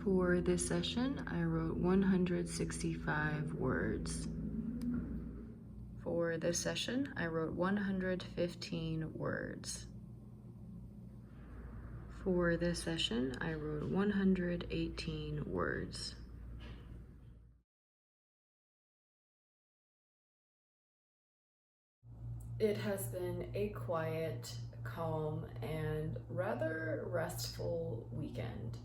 For this session, I wrote 165 words. For this session, I wrote 115 words. For this session, I wrote 118 words. It has been a quiet, calm, and rather restful weekend.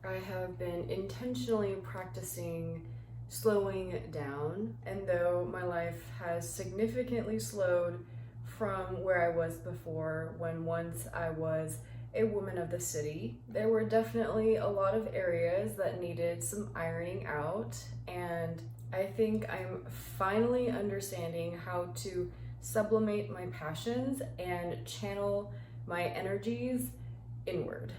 I have been intentionally practicing slowing down, and though my life has significantly slowed from where I was before, when once I was a woman of the city, there were definitely a lot of areas that needed some ironing out, and I think I'm finally understanding how to sublimate my passions and channel my energies inward.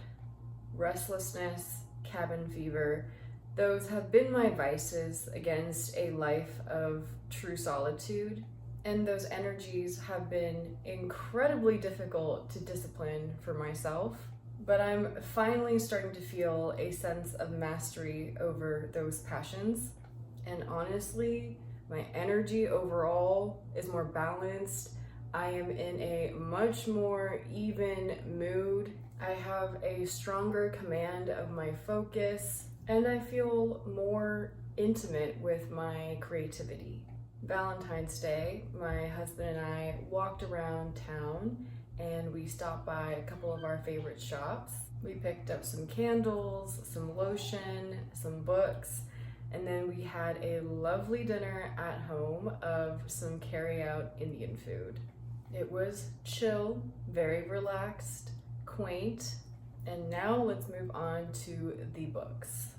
Restlessness, cabin fever, those have been my vices against a life of true solitude, and those energies have been incredibly difficult to discipline for myself. But I'm finally starting to feel a sense of mastery over those passions, and honestly, my energy overall is more balanced. I am in a much more even mood. I have a stronger command of my focus, and I feel more intimate with my creativity. Valentine's Day, my husband and I walked around town and we stopped by a couple of our favorite shops. We picked up some candles, some lotion, some books, and then we had a lovely dinner at home of some carry-out Indian food. It was chill, very relaxed, quaint, and now let's move on to the books.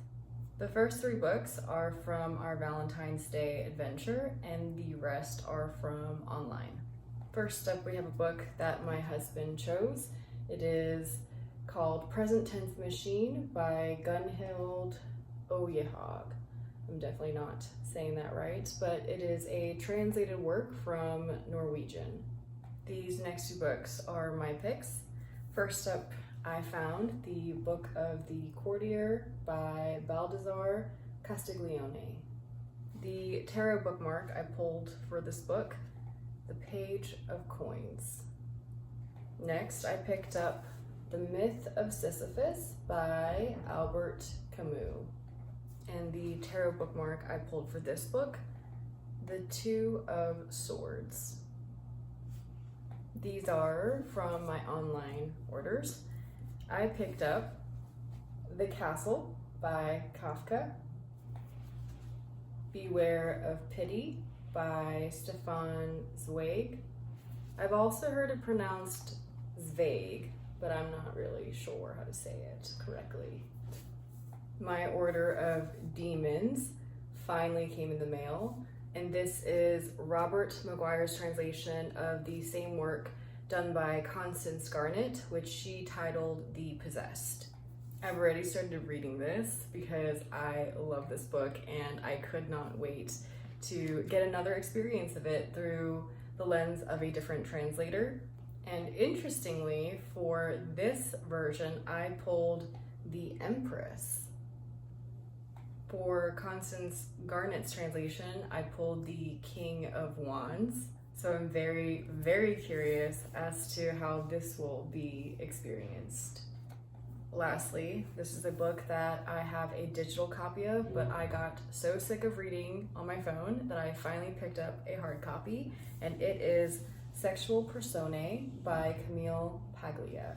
The first 3 books are from our Valentine's Day adventure, and the rest are from online. First up, we have a book that my husband chose. It is called Present Tense Machine by Gunhild Oyehag. I'm definitely not saying that right, but it is a translated work from Norwegian. These next 2 books are my picks. First up, I found the Book of the Courtier by Baldassare Castiglione. The tarot bookmark I pulled for this book, The Page of Coins. Next, I picked up The Myth of Sisyphus by Albert Camus. And the tarot bookmark I pulled for this book, The Two of Swords. These are from my online orders. I picked up The Castle by Kafka, Beware of Pity by Stefan Zweig. I've also heard it pronounced Zweig, but I'm not really sure how to say it correctly. My order of Demons finally came in the mail, and this is Robert Maguire's translation of the same work done by Constance Garnett, which she titled The Possessed. I've already started reading this because I love this book and I could not wait to get another experience of it through the lens of a different translator. And interestingly, for this version, I pulled The Empress. For Constance Garnett's translation, I pulled The King of Wands. So I'm very, very curious as to how this will be experienced. Lastly, this is a book that I have a digital copy of, but I got so sick of reading on my phone that I finally picked up a hard copy, and it is Sexual Personae by Camille Paglia.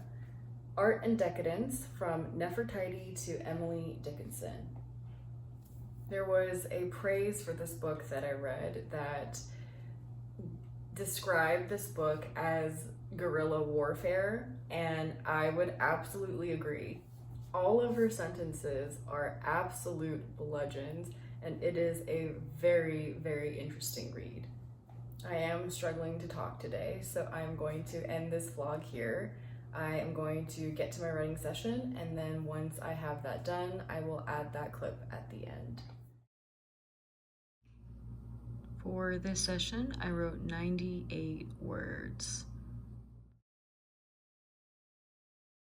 Art and Decadence from Nefertiti to Emily Dickinson. There was a praise for this book that I read that described this book as guerrilla warfare, and I would absolutely agree. All of her sentences are absolute bludgeons, and it is a very, very interesting read. I am struggling to talk today, so I'm going to end this vlog here. I am going to get to my writing session, and then once I have that done, I will add that clip at the end. For this session, I wrote 98 words.